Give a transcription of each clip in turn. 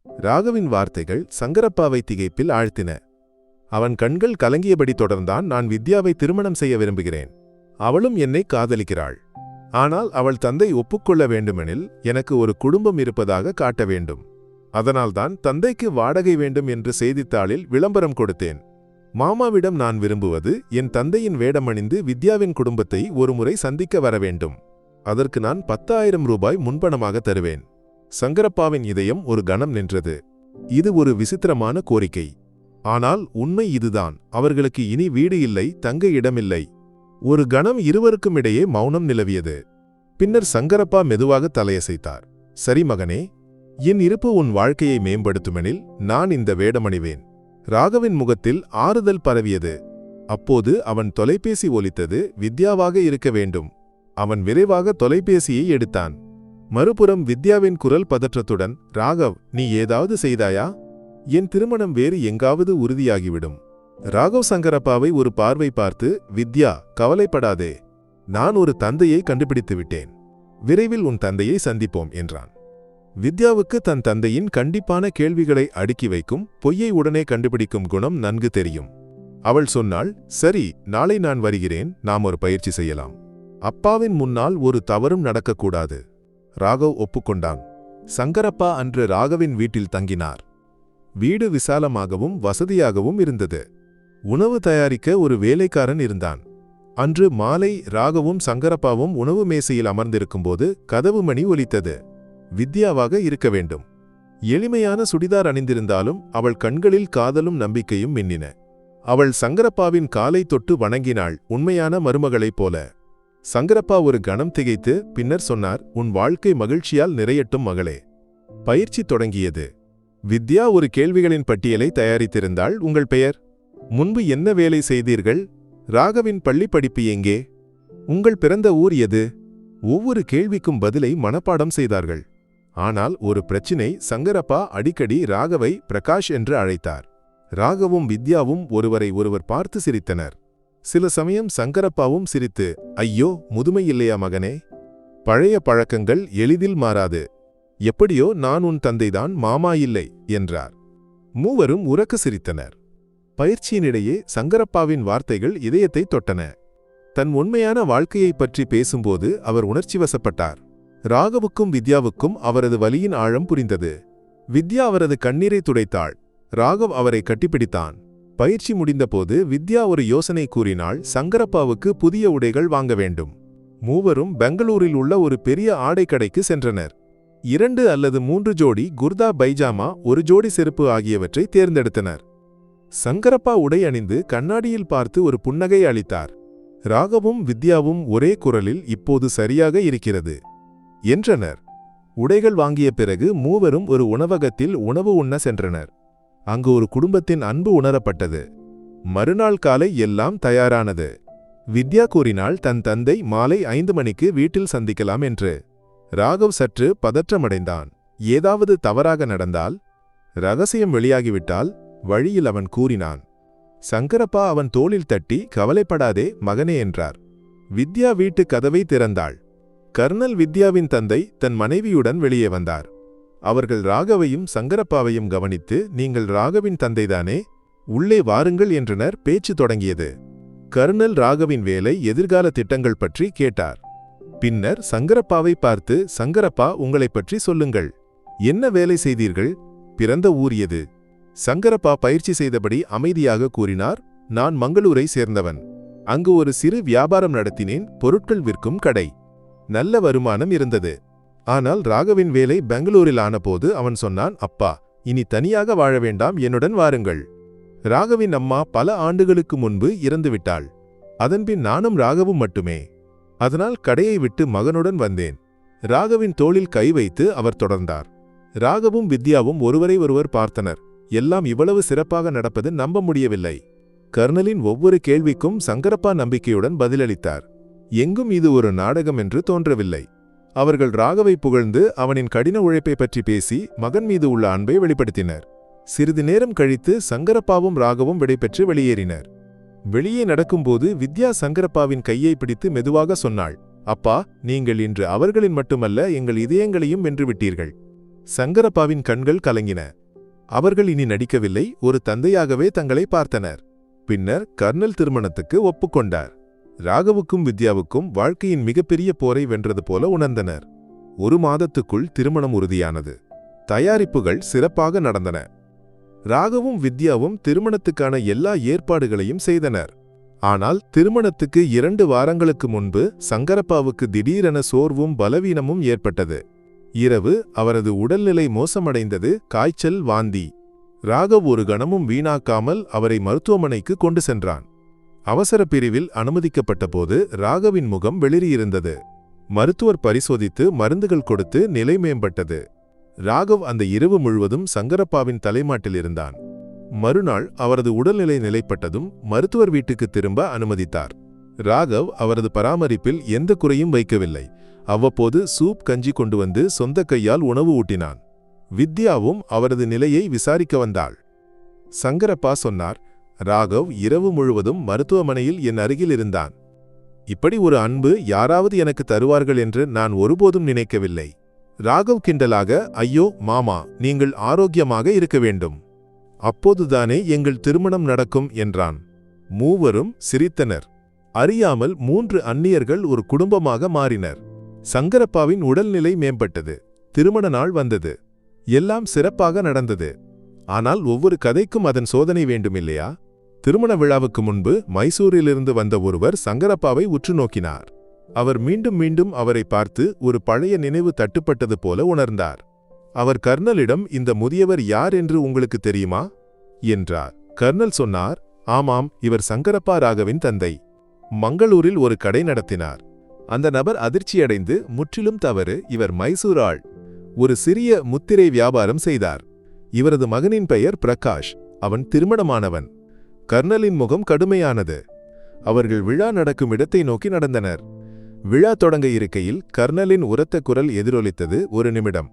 ராகவின் வார்த்தைகள் சங்கரப்பாவை திகைப்பில் ஆழ்த்தின. அவன் கண்கள் கலங்கியபடி தொடர்ந்தான். நான் வித்யாவை திருமணம் செய்ய விரும்புகிறேன். அவளும் என்னை காதலிக்கிறாள். ஆனால் அவள் தந்தை ஒப்புக்கொள்ள வேண்டுமெனில் எனக்கு ஒரு குடும்பம் இருப்பதாக காட்ட வேண்டும். அதனால்தான் தந்தைக்கு வாடகை வேண்டும் என்று செய்தித்தாளில் விளம்பரம் கொடுத்தேன். மாமாவிடம் நான் விரும்புவது என் தந்தையின் வேடமணிந்து வித்யாவின் குடும்பத்தை ஒருமுறை சந்திக்க வர வேண்டும். அதற்கு நான் 10,000 ரூபாய் முன்பணமாக தருவேன். சங்கரப்பாவின் இதயம் ஒரு கணம் நின்றது. இது ஒரு விசித்திரமான கோரிக்கை. ஆனால் உண்மை இதுதான். அவர்களுக்கு இனி வீடு இல்லை, தங்க இடமில்லை. ஒரு கணம் இருவருக்கும் இடையே மௌனம் நிலவியது. பின்னர் சங்கரப்பா மெதுவாக தலையசைத்தார். சரி மகனே, என் இருப்பு உன் வாழ்க்கையை மேம்படுத்துமெனில் நான் இந்த வேடமணிவேன். ராகவின் முகத்தில் ஆறுதல் பரவியது. அப்போது அவன் தொலைபேசி ஒலித்தது. வித்யாவாக இருக்க வேண்டும். அவன் விரைவாக தொலைபேசியை எடுத்தான். மறுபுறம் வித்யாவின் குரல் பதற்றத்துடன், ராகவ், நீ ஏதாவது செய்தாயா? என் திருமணம் வேறு எங்காவது உறுதியாகிவிடும். ராகவ் சங்கரப்பாவை ஒரு பார்வை பார்த்து, வித்யா, கவலைப்படாதே. நான் ஒரு தந்தையை கண்டுபிடித்து விட்டேன். விரைவில் உன் தந்தையை சந்திப்போம் என்றான். வித்யாவுக்கு தன் தந்தையின் கண்டிப்பான கேள்விகளை அடுக்கி வைக்கும், பொய்யை உடனே கண்டுபிடிக்கும் குணம் நன்கு தெரியும். அவள் சொன்னாள், சரி, நாளை நான் வருகிறேன். நாம் ஒரு பயிற்சி செய்யலாம். அப்பாவின் முன்னால் ஒரு தவறும் நடக்கக்கூடாது. ராகவ் ஒப்புக்கொண்டான். சங்கரப்பா அன்று ராகவின் வீட்டில் தங்கினார். வீடு விசாலமாகவும் வசதியாகவும் இருந்தது. உணவு தயாரிக்க ஒரு வேலைக்காரன் இருந்தான். அன்று மாலை ராகவும் சங்கரப்பாவும் உணவு மேசையில் அமர்ந்திருக்கும்போது கதவு மணி ஒலித்தது. வித்யாவாக இருக்க வேண்டும். எளிமையான சுடிதார் அணிந்திருந்தாலும் அவள் கண்களில் காதலும் நம்பிக்கையும் மின்னின. அவள் சங்கரப்பாவின் காலை தொட்டு வணங்கினாள், உண்மையான மருமகளைப் போல. சங்கரப்பா ஒரு கணம் திகைத்து பின்னர் சொன்னார், உன் வாழ்க்கை மகிழ்ச்சியால் நிறையட்டும் மகளே. பயிற்சி தொடங்கியது. வித்யா ஒரு கேள்விகளின் பட்டியலை தயாரித்திருந்தாள். உங்கள் பெயர்? முன்பு என்ன வேலை செய்தீர்கள்? ராகவின் பள்ளி படிப்பு எங்கே? உங்கள் பிறந்த ஊர் எது? ஒவ்வொரு கேள்விக்கும் பதிலை மனப்பாடம் செய்தார்கள். ஆனால் ஒரு பிரச்சினை. சங்கரப்பா அடிக்கடி ராகவை பிரகாஷ் என்று அழைத்தார். ராகவும் வித்யாவும் ஒருவரை ஒருவர் பார்த்து சிரித்தனர். சில சமயம் சங்கரப்பாவும் சிரித்து, ஐயோ, முதுமை இல்லையா மகனே? பழைய பழக்கங்கள் எளிதில் மாறாது. எப்படியோ நான் உன் தந்தைதான், மாமா இல்லை என்றார். மூவரும் உரக்க சிரித்தனர். பயிற்சியினிடையே சங்கரப்பாவின் வார்த்தைகள் இதயத்தை தொட்டன. தன் உண்மையான வாழ்க்கையைப் பற்றி பேசும்போது அவர் உணர்ச்சிவசப்பட்டார். ராகவுக்கும் வித்யாவுக்கும் அவரது வலியின் ஆழம் புரிந்தது. வித்யா அவரது கண்ணீரை துடைத்தாள். ராகவ் அவரை கட்டிப்பிடித்தான். பயிற்சி முடிந்தபோது வித்யா ஒரு யோசனை கூறினாள். சங்கரப்பாவுக்கு புதிய உடைகள் வாங்க வேண்டும். மூவரும் பெங்களூரில் உள்ள ஒரு பெரிய ஆடை கடைக்கு சென்றனர். 2 அல்லது 3 ஜோடி குர்தா பைஜாமா, ஒரு ஜோடி செருப்பு ஆகியவற்றை தேர்ந்தெடுத்தனர். சங்கரப்பா உடை அணிந்து கண்ணாடியில் பார்த்து ஒரு புன்னகை அளித்தார். ராகவும் வித்யாவும் ஒரே குரலில், இப்போது சரியாக இருக்கிறது என்றனர். உடைகள் வாங்கிய பிறகு மூவரும் ஒரு உணவகத்தில் உணவு உண்ண சென்றனர். அங்கு ஒரு குடும்பத்தின் அன்பு உணரப்பட்டது. மறுநாள் காலை எல்லாம் தயாரானது. வித்யா கூறினாள் தன் தந்தை மாலை 5 மணிக்கு வீட்டில் சந்திக்கலாம் என்று. ராகவ் சற்று பதற்றமடைந்தான். ஏதாவது தவறாக நடந்தால், ரகசியம் வெளியாகிவிட்டால்? வழியில் அவன் கூறினான். சங்கரப்பா அவன் தோளில் தட்டி, கவலைப்படாதே மகனே என்றார். வித்யா வீட்டு கதவை திறந்தாள். கர்னல் வித்யாவின் தந்தை தன் மனைவியுடன் வெளியே வந்தார். அவர்கள் ராகவையும் சங்கரப்பாவையும் கவனித்து, நீங்கள் ராகவின் தந்தைதானே? உள்ளே வாருங்கள் என்றனர். பேச்சு தொடங்கியது. கர்னல் ராகவின் வேலை, எதிர்கால திட்டங்கள் பற்றி கேட்டார். பின்னர் சங்கரப்பாவை பார்த்து, சங்கரப்பா, உங்களைப் பற்றி சொல்லுங்கள். என்ன வேலை செய்தீர்கள்? பிறந்த ஊர் எது? சங்கரப்பா பயிற்சி செய்தபடி அமைதியாக கூறினார். நான் மங்களூரை சேர்ந்தவன். அங்கு ஒரு சிறு வியாபாரம் நடத்தினேன், பொருட்கள் விற்கும் கடை. நல்ல வருமானம் இருந்தது. ஆனால் ராகவின் வேலை பெங்களூரில் ஆனபோது அவன் சொன்னான், அப்பா, இனி தனியாக வாழ வேண்டாம், என்னுடன் வாருங்கள். ராகவின் அம்மா பல ஆண்டுகளுக்கு முன்பு இறந்துவிட்டாள். அதன்பின் நானும் ராகவும் மட்டுமே. அதனால் கடையை விட்டு மகனுடன் வந்தேன். ராகவின் தோளில் கை வைத்து அவர் தொடர்ந்தார். ராகவும் வித்யாவும் ஒருவரை ஒருவர் பார்த்தனர். எல்லாம் இவ்வளவு சிறப்பாக நடப்பது நம்ப முடியவில்லை. கர்னலின் ஒவ்வொரு கேள்விக்கும் சங்கரப்பா நம்பிக்கையுடன் பதிலளித்தார். எங்கும் இது ஒரு நாடகம் என்று தோன்றவில்லை. அவர்கள் ராகவை புகழ்ந்து அவனின் கடின உழைப்பை பற்றி பேசி மகன் மீது உள்ள அன்பை வெளிப்படுத்தினர். சிறிது நேரம் கழித்து சங்கரப்பாவும் ராகவும் விடைபெற்று வெளியேறினர். வெளியே நடக்கும்போது வித்யா சங்கரப்பாவின் கையை பிடித்து மெதுவாக சொன்னாள், அப்பா, நீங்கள் இன்று அவர்களின் மட்டுமல்ல, எங்கள் இதயங்களையும் வென்றுவிட்டீர்கள். சங்கரப்பாவின் கண்கள் கலங்கின. அவர்கள் இனி நடிக்கவில்லை, ஒரு தந்தையாகவே தங்களை பார்த்தனர். பின்னர் கர்னல் திருமணத்துக்கு ஒப்புக்கொண்டார். ராகவுக்கும் வித்யாவுக்கும் வாழ்க்கையின் மிகப்பெரிய போரை வென்றது போல உணர்ந்தனர். 1 மாதத்துக்குள் திருமணம் உறுதியானது. தயாரிப்புகள் சிறப்பாக நடந்தன. ராகவும் வித்யாவும் திருமணத்துக்கான எல்லா ஏற்பாடுகளையும் செய்தனர். ஆனால் திருமணத்துக்கு 2 வாரங்களுக்கு முன்பு சங்கரப்பாவுக்கு திடீரென சோர்வும் பலவீனமும் ஏற்பட்டது. இரவு அவரது உடல்நிலை மோசமடைந்தது, காய்ச்சல், வாந்தி. ராகவ் ஒரு கணமும் வீணாக்காமல் அவரை மருத்துவமனைக்கு கொண்டு சென்றான். அவசர பிரிவில் அனுமதிக்கப்பட்டபோது ராகவின் முகம் வெளிரியிருந்தது. மருத்துவர் பரிசோதித்து மருந்துகள் கொடுத்து நிலை மேம்பட்டது. ராகவ் அந்த இரவு முழுவதும் சங்கரப்பாவின் தலைமாட்டில் இருந்தான். மறுநாள் அவரது உடல்நிலை நிலைப்பட்டதும் மருத்துவர் வீட்டுக்கு திரும்ப அனுமதித்தார். ராகவ் அவரது பராமரிப்பில் எந்த குறையும் வைக்கவில்லை. அவ்வப்போது சூப், கஞ்சி கொண்டு வந்து சொந்த கையால் உணவு ஊட்டினான். வித்யாவும் அவரது நிலையை விசாரிக்க வந்தாள். சங்கரப்பா சொன்னார், ராகவ் இரவு முழுவதும் மருத்துவமனையில் என் அருகில் இருந்தான். இப்படி ஒரு அன்பு யாராவது எனக்கு தருவார்கள் என்று நான் ஒருபோதும் நினைக்கவில்லை. ராகவ் கிண்டலாக, ஐயோ மாமா, நீங்கள் ஆரோக்கியமாக இருக்க வேண்டும். அப்போதுதானே எங்கள் திருமணம் நடக்கும் என்றான். மூவரும் சிரித்தனர். அறியாமல் 3 அந்நியர்கள் ஒரு குடும்பமாக மாறினர். சங்கரப்பாவின் உடல்நிலை மேம்பட்டது. திருமண நாள் வந்தது. எல்லாம் சிறப்பாக நடந்தது. ஆனால் ஒவ்வொரு கதைக்கும் அதன் சோதனை வேண்டுமில்லையா? திருமண விழாவுக்கு முன்பு மைசூரிலிருந்து வந்த ஒருவர் சங்கரப்பாவை உற்று நோக்கினார். அவர் மீண்டும் மீண்டும் அவரை பார்த்து ஒரு பழைய நினைவு தட்டுப்பட்டது போல உணர்ந்தார். அவர் கர்னலிடம், இந்த முதியவர் யார் என்று உங்களுக்கு தெரியுமா என்றார். கர்னல் சொன்னார், ஆமாம், இவர் சங்கரப்பா ராகவின் தந்தை. மங்களூரில் ஒரு கடை நடத்தினார். அந்த நபர் அதிர்ச்சியடைந்து, முற்றிலும் தவறு, இவர் மைசூர் ஆள். ஒரு சிறிய முத்திரை வியாபாரம் செய்தார். இவரது மகனின் பெயர் பிரகாஷ். அவன் திருமணமானவன். கர்னலின் முகம் கடுமையானது. அவர்கள் விழா நடக்கும் இடத்தை நோக்கி நடந்தனர். விழா தொடங்க இருக்கையில் கர்னலின் உரத்த குரல் எதிரொலித்தது. 1 நிமிடம்.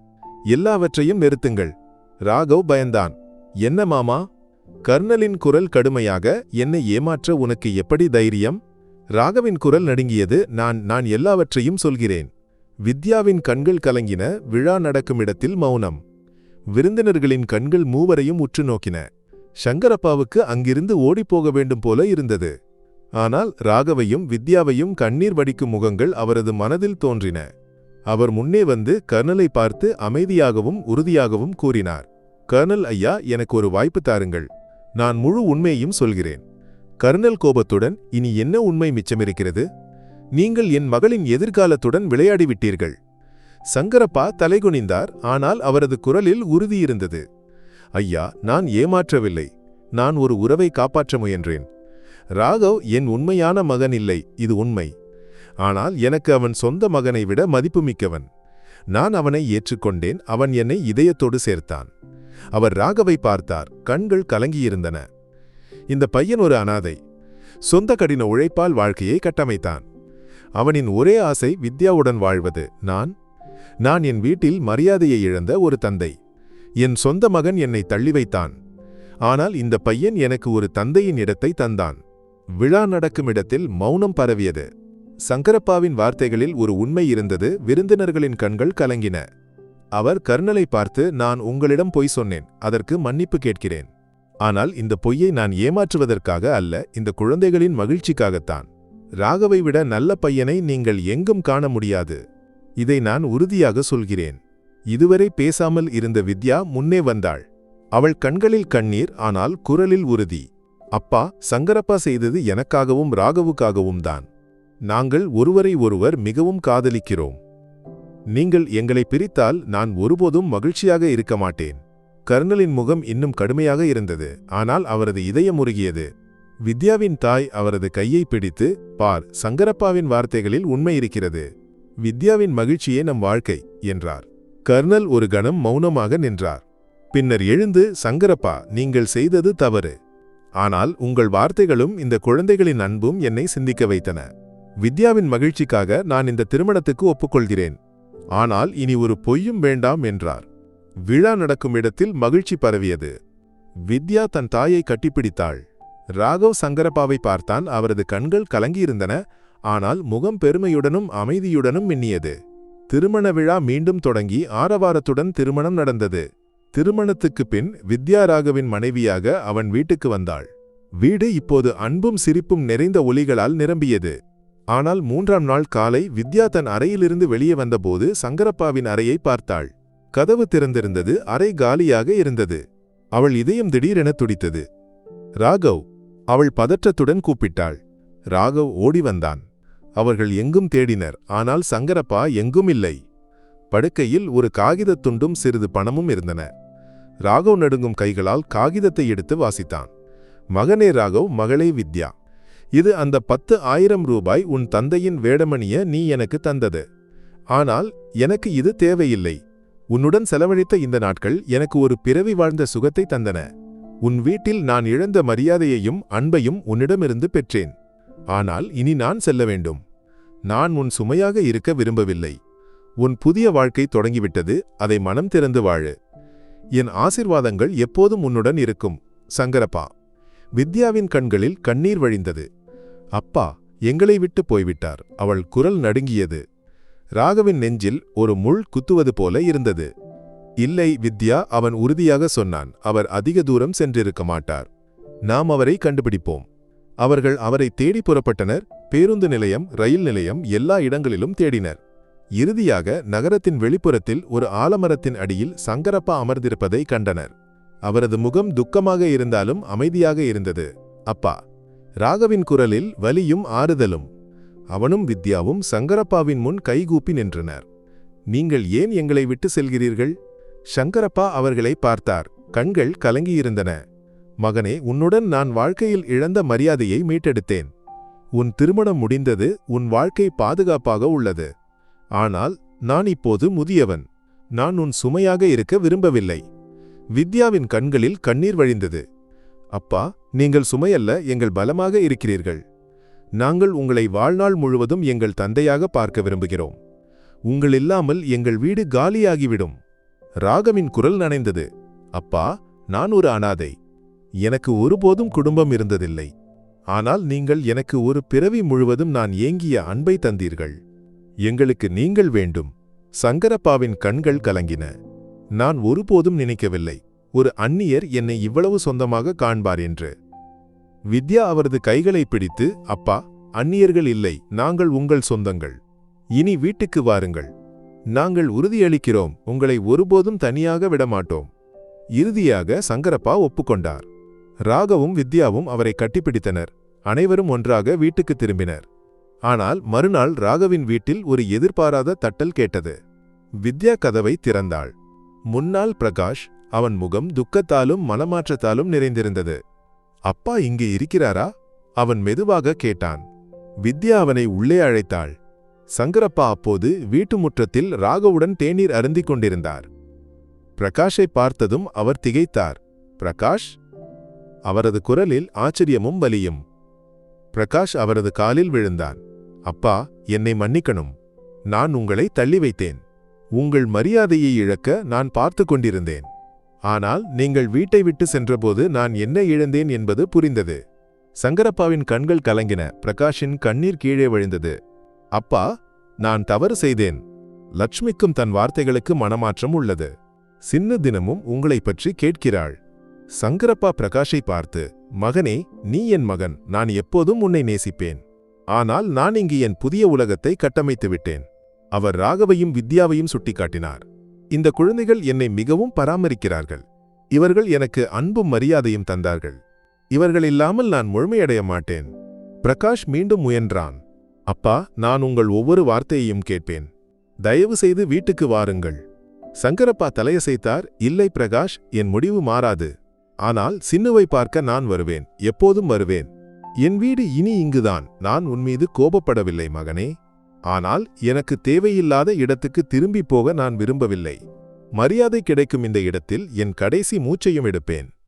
எல்லாவற்றையும் நிறுத்துங்கள். ராகவ் பயந்தான். என்ன மாமா? கர்னலின் குரல் கடுமையாக, என்னை ஏமாற்ற உனக்கு எப்படி தைரியம்? ராகவின் குரல் நடுங்கியது. நான் எல்லாவற்றையும் சொல்கிறேன். வித்யாவின் கண்கள் கலங்கின. விழா நடக்கும் இடத்தில் மௌனம். விருந்தினர்களின் கண்கள் மூவரையும் உற்று நோக்கின. சங்கரப்பாவுக்கு அங்கிருந்து ஓடிப்போக வேண்டும் போல இருந்தது. ஆனால் ராகவையும் வித்யாவையும் கண்ணீர் வடிக்கும் முகங்கள் அவரது மனதில் தோன்றின. அவர் முன்னே வந்து கர்னலை பார்த்து அமைதியாகவும் உறுதியாகவும் கூறினார், கர்னல் ஐயா, எனக்கு ஒரு வாய்ப்பு தாருங்கள். நான் முழு உண்மையையும் சொல்கிறேன். கர்னல் கோபத்துடன், இனி என்ன உண்மை மிச்சமிருக்கிறது? நீங்கள் என் மகளின் எதிர்காலத்துடன் விளையாடிவிட்டீர்கள். சங்கரப்பா தலைகுனிந்தார். ஆனால் அவரது குரலில் உறுதியிருந்தது. ஐயா, நான் ஏமாற்றவில்லை. நான் ஒரு உறவை காப்பாற்ற முயன்றேன். ராகவ் என் உண்மையான மகன் இல்லை, இது உண்மை. ஆனால் எனக்கு அவன் சொந்த மகனை விட மதிப்புமிக்கவன். நான் அவனை ஏற்றுக்கொண்டேன். அவன் என்னை இதயத்தோடு சேர்த்தான். அவர் ராகவை பார்த்தார். கண்கள் கலங்கியிருந்தன. இந்த பையன் ஒரு அனாதை. சொந்த கடின உழைப்பால் வாழ்க்கையை கட்டமைத்தான். அவனின் ஒரே ஆசை வித்யாவுடன் வாழ்வது. நான் என் வீட்டில் மரியாதையை இழந்த ஒரு தந்தை. என் சொந்த மகன் என்னை தள்ளி வைத்தான். ஆனால் இந்த பையன் எனக்கு ஒரு தந்தையின் இடத்தை தந்தான். விழா நடக்கும் இடத்தில் மௌனம் பரவியது. சங்கரப்பாவின் வார்த்தைகளில் ஒரு உண்மை இருந்தது. விருந்தினர்களின் கண்கள் கலங்கின. அவர் கர்னலை பார்த்து, நான் உங்களிடம் பொய் சொன்னேன், அதற்கு மன்னிப்பு கேட்கிறேன். ஆனால் இந்த பொய்யை நான் ஏமாற்றுவதற்காக அல்ல, இந்த குழந்தைகளின் மகிழ்ச்சிக்காகத்தான். ராகவை விட நல்ல பையனை நீங்கள் எங்கும் காண முடியாது. இதை நான் உறுதியாக சொல்கிறேன். இதுவரை பேசாமல் இருந்த வித்யா முன்னே வந்தாள். அவள் கண்களில் கண்ணீர், ஆனால் குரலில் உறுதி. அப்பா, சங்கரப்பா செய்தது எனக்காகவும் ராகவுக்காகவும் தான். நாங்கள் ஒருவரை ஒருவர் மிகவும் காதலிக்கிறோம். நீங்கள் எங்களை பிரித்தால் நான் ஒருபோதும் மகிழ்ச்சியாக இருக்க மாட்டேன். கர்னலின் முகம் இன்னும் கடுமையாக இருந்தது. ஆனால் அவரது இதயம் உருகியது. வித்யாவின் தாய் அவரது கையை பிடித்து, பார், சங்கரப்பாவின் வார்த்தைகளில் உண்மை இருக்கிறது. வித்யாவின் மகிழ்ச்சியே நம் வாழ்க்கை என்றார். கர்னல் ஒரு கணம் மௌனமாக நின்றார். பின்னர் எழுந்து, சங்கரப்பா, நீங்கள் செய்தது தவறு. ஆனால் உங்கள் வார்த்தைகளும் இந்த குழந்தைகளின் அன்பும் என்னை சிந்திக்க வைத்தன. வித்யாவின் மகிழ்ச்சிக்காக நான் இந்த திருமணத்துக்கு ஒப்புக்கொள்கிறேன். ஆனால் இனி ஒரு பொய்யும் வேண்டாம் என்றார். விழா நடக்கும் இடத்தில் மகிழ்ச்சி பரவியது. வித்யா தன் தாயை கட்டிப்பிடித்தாள். ராகவ் சங்கரப்பாவை பார்த்தான். அவரது கண்கள் கலங்கியிருந்தன. ஆனால் முகம் பெருமையுடனும் அமைதியுடனும் மின்னியது. திருமண விழா மீண்டும் தொடங்கி ஆரவாரத்துடன் திருமணம் நடந்தது. திருமணத்துக்குப் பின் வித்யா ராகவின் மனைவியாக அவன் வீட்டுக்கு வந்தாள். வீடு இப்போது அன்பும் சிரிப்பும் நிறைந்த ஒலிகளால் நிரம்பியது. ஆனால் 3ஆம் நாள் காலை வித்யா தன் அறையிலிருந்து வெளியே வந்தபோது சங்கரப்பாவின் அறையை பார்த்தாள். கதவு திறந்திருந்தது, அறை காலியாக இருந்தது. அவள் இதயம் திடீரென துடித்தது. ராகவ்! அவள் பதற்றத்துடன் கூப்பிட்டாள். ராகவ் ஓடி வந்தான். அவர்கள் எங்கும் தேடினர், ஆனால் சங்கரப்பா எங்கும் இல்லை. படுக்கையில் ஒரு காகிதத் துண்டும் சிறிது பணமும் இருந்தன. ராகவ் நடுங்கும் கைகளால் காகிதத்தை எடுத்து வாசித்தான். மகனே ராகவ், மகளே வித்யா, இது அந்த 10,000 ரூபாய் உன் தந்தையின் வேடமணிய நீ எனக்கு தந்தது. ஆனால் எனக்கு இது தேவையில்லை. உன்னுடன் செலவழித்த இந்த நாட்கள் எனக்கு ஒரு பிறவி வாழ்ந்த சுகத்தை தந்தன. உன் வீட்டில் நான் இழந்த மரியாதையையும் அன்பையும் உன்னிடமிருந்து பெற்றேன். ஆனால் இனி நான் செல்ல வேண்டும். நான் உன் சுமையாக இருக்க விரும்பவில்லை. உன் புதிய வாழ்க்கை தொடங்கிவிட்டது, அதை மனம் திறந்து வாழு. என் ஆசிர்வாதங்கள் எப்போதும் உன்னுடன் இருக்கும், சங்கரப்பா. வித்யாவின் கண்களில் கண்ணீர் வழிந்தது. அப்பா, எங்களை விட்டு போய்விட்டார். அவள் குரல் நடுங்கியது. ராகவின் நெஞ்சில் ஒரு முள் குத்துவது போல இருந்தது. இல்லை வித்யா, அவன் உறுதியாக சொன்னான். அவர் அதிக தூரம் சென்றிருக்க மாட்டார். நாம் அவரை கண்டுபிடிப்போம். அவர்கள் அவரை தேடி புறப்பட்டனர். பேருந்து நிலையம், ரயில் நிலையம், எல்லா இடங்களிலும் தேடினர். இறுதியாக நகரத்தின் வெளிப்புறத்தில் ஒரு ஆலமரத்தின் அடியில் சங்கரப்பா அமர்ந்திருப்பதை கண்டனர். அவரது முகம் துக்கமாக இருந்தாலும் அமைதியாக இருந்தது. அப்பா! ராகவின் குரலில் வலியும் ஆறுதலும். அவனும் வித்யாவும் சங்கரப்பாவின் முன் கைகூப்பி நின்றனர். நீங்கள் ஏன் எங்களை விட்டு செல்கிறீர்கள்? சங்கரப்பா அவர்களை பார்த்தார். கண்கள் கலங்கியிருந்தன. மகனே, உன்னுடன் நான் வாழ்க்கையில் இழந்த மரியாதையை மீட்டெடுத்தேன். உன் திருமணம் முடிந்தது, உன் வாழ்க்கை பாதுகாப்பாக உள்ளது. ஆனால் நான் இப்போது முதியவன். நான் உன் சுமையாக இருக்க விரும்பவில்லை. வித்யாவின் கண்களில் கண்ணீர் வழிந்தது. அப்பா, நீங்கள் சுமையல்ல, எங்கள் பலமாக இருக்கிறீர்கள். நாங்கள் உங்களை வாழ்நாள் முழுவதும் எங்கள் தந்தையாக பார்க்க விரும்புகிறோம். உங்கள் இல்லாமல் எங்கள் வீடு காலியாகிவிடும். ராகவின் குரல் நனைந்தது. அப்பா, நான் ஒரு அனாதை. எனக்கு ஒருபோதும் குடும்பம் இருந்ததில்லை. ஆனால் நீங்கள் எனக்கு ஒரு பிறவி முழுவதும் நான் ஏங்கிய அன்பை தந்தீர்கள். எங்களுக்கு நீங்கள் வேண்டும். சங்கரப்பாவின் கண்கள் கலங்கின. நான் ஒருபோதும் நினைக்கவில்லை ஒரு அந்நியர் என்னை இவ்வளவு சொந்தமாக காண்பார் என்று. வித்யா அவரது கைகளை பிடித்து, அப்பா, அந்நியர்கள் இல்லை, நாங்கள் உங்கள் சொந்தங்கள். இனி வீட்டுக்கு வாருங்கள். நாங்கள் உறுதியளிக்கிறோம், உங்களை ஒருபோதும் தனியாக விடமாட்டோம். இறுதியாக சங்கரப்பா ஒப்புக்கொண்டார். ராகவும் வித்யாவும் அவரை கட்டிப்பிடித்தனர். அனைவரும் ஒன்றாக வீட்டுக்கு திரும்பினர். ஆனால் மறுநாள் ராகவின் வீட்டில் ஒரு எதிர்பாராத தட்டல் கேட்டது. வித்யா கதவை திறந்தாள். முன்னாள் பிரகாஷ். அவன் முகம் துக்கத்தாலும் மனமாற்றத்தாலும் நிறைந்திருந்தது. அப்பா இங்கே இருக்கிறாரா? அவன் மெதுவாக கேட்டான். வித்யா அவனை உள்ளே அழைத்தாள். சங்கரப்பா அப்போது வீட்டு முற்றத்தில் ராகவுடன் தேநீர் அருந்திக் கொண்டிருந்தார். பிரகாஷை பார்த்ததும் அவர் திகைத்தார். பிரகாஷ்? அவரது குரலில் ஆச்சரியமும் வலியும். பிரகாஷ் அவரது காலில் விழுந்தான். அப்பா, என்னை மன்னிக்கணும். நான் உங்களை தள்ளி வைத்தேன். உங்கள் மரியாதையை இழக்க நான் பார்த்து கொண்டிருந்தேன். ஆனால் நீங்கள் வீட்டை விட்டு சென்றபோது நான் என்ன இழந்தேன் என்பது புரிந்தது. சங்கரப்பாவின் கண்கள் கலங்கின. பிரகாஷின் கண்ணீர் கீழே விழுந்தது. அப்பா, நான் தவறு செய்தேன். லட்சுமிக்கும் தன் வார்த்தைகளுக்கு மனமாற்றம் உள்ளது. சின்ன தினமும் உங்களை பற்றி கேட்கிறாள். சங்கரப்பா பிரகாஷை பார்த்து, மகனே, நீ என் மகன். நான் எப்போதும் உன்னை நேசிப்பேன். ஆனால் நான் இங்கு என் புதிய உலகத்தை கட்டமைத்து விட்டேன். அவர் ராகவையும் வித்யாவையும் சுட்டிக்காட்டினார். இந்த குழந்தைகள் என்னை மிகவும் பராமரிக்கிறார்கள். இவர்கள் எனக்கு அன்பும் மரியாதையும் தந்தார்கள். இவர்கள் இல்லாமல் நான் முழுமையடைய மாட்டேன். பிரகாஷ் மீண்டும் முயன்றான். அப்பா, நான் உங்கள் ஒவ்வொரு வார்த்தையையும் கேட்பேன். தயவு செய்து வீட்டுக்கு வாருங்கள். சங்கரப்பா தலையசைத்தார். இல்லை பிரகாஷ், என் முடிவு மாறாது. ஆனால் சின்னுவை பார்க்க நான் வருவேன். எப்போதும் வருவேன். என் வீடு இனி இங்குதான். நான் உன்மீது கோபப்படவில்லை மகனே. ஆனால் எனக்கு தேவையில்லாத இடத்துக்கு திரும்பி போக நான் விரும்பவில்லை. மரியாதை கிடைக்கும் இந்த இடத்தில் என் கடைசி மூச்சையும் எடுப்பேன்.